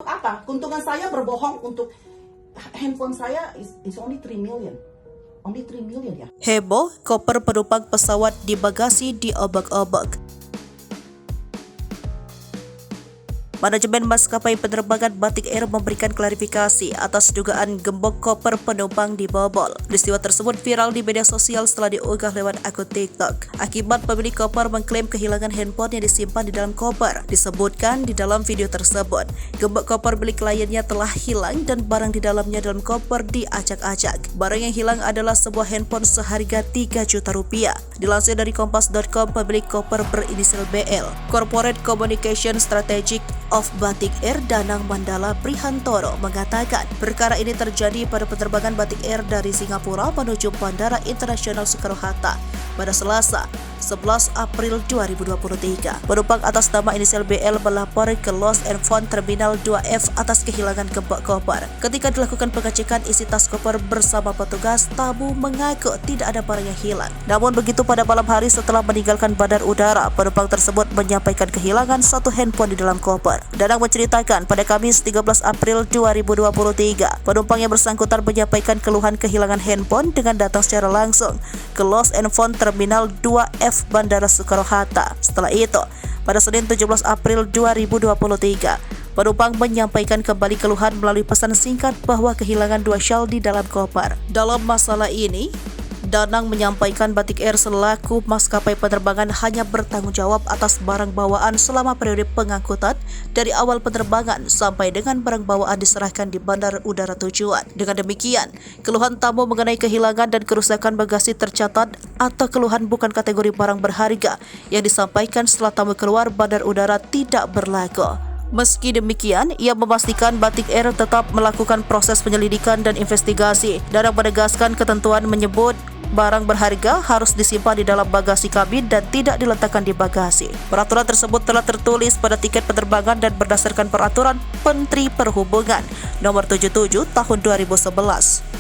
Apa? Keuntungan saya berbohong untuk handphone saya is only 3 million. Only 3 million ya. Heboh, koper penumpang pesawat di bagasi diobak-obak. Manajemen maskapai penerbangan Batik Air memberikan klarifikasi atas dugaan gembok koper penumpang dibobol. Peristiwa tersebut viral di media sosial setelah diunggah lewat akun TikTok. Akibat pemilik koper mengklaim kehilangan handphone yang disimpan di dalam koper. Disebutkan di dalam video tersebut, gembok koper milik kliennya telah hilang dan barang di dalamnya dalam koper diacak-acak. Barang yang hilang adalah sebuah handphone seharga 3 juta rupiah. Dilansir dari kompas.com, pemilik koper berinisial BL, Corporate Communication Strategic of Batik Air Danang Mandala Prihantoro mengatakan perkara ini terjadi pada penerbangan Batik Air dari Singapura menuju Bandara Internasional Soekarno-Hatta pada Selasa 11 April 2023. Penumpang atas nama inisial BL melapor ke Lost and Found Terminal 2F atas kehilangan gembok koper. Ketika dilakukan pengecekan isi tas koper bersama petugas, tamu mengaku tidak ada barang yang hilang. Namun begitu pada malam hari setelah meninggalkan bandar udara, penumpang tersebut menyampaikan kehilangan satu handphone di dalam koper. Danang menceritakan pada Kamis 13 April 2023, penumpang yang bersangkutan menyampaikan keluhan kehilangan handphone dengan datang secara langsung ke Lost and Found Terminal 2F Bandara Soekarno-Hatta. Setelah itu, pada Senin 17 April 2023, penumpang menyampaikan kembali keluhan melalui pesan singkat bahwa kehilangan 2 shawl di dalam koper. Dalam masalah ini, Danang menyampaikan Batik Air selaku maskapai penerbangan hanya bertanggung jawab atas barang bawaan selama periode pengangkutan dari awal penerbangan sampai dengan barang bawaan diserahkan di bandar udara tujuan. Dengan demikian, keluhan tamu mengenai kehilangan dan kerusakan bagasi tercatat atau keluhan bukan kategori barang berharga yang disampaikan setelah tamu keluar bandar udara tidak berlaku. Meski demikian, ia memastikan Batik Air tetap melakukan proses penyelidikan dan investigasi. Danang menegaskan ketentuan menyebut barang berharga harus disimpan di dalam bagasi kabin dan tidak diletakkan di bagasi. Peraturan tersebut telah tertulis pada tiket penerbangan dan berdasarkan peraturan Menteri Perhubungan Nomor 77 Tahun 2011.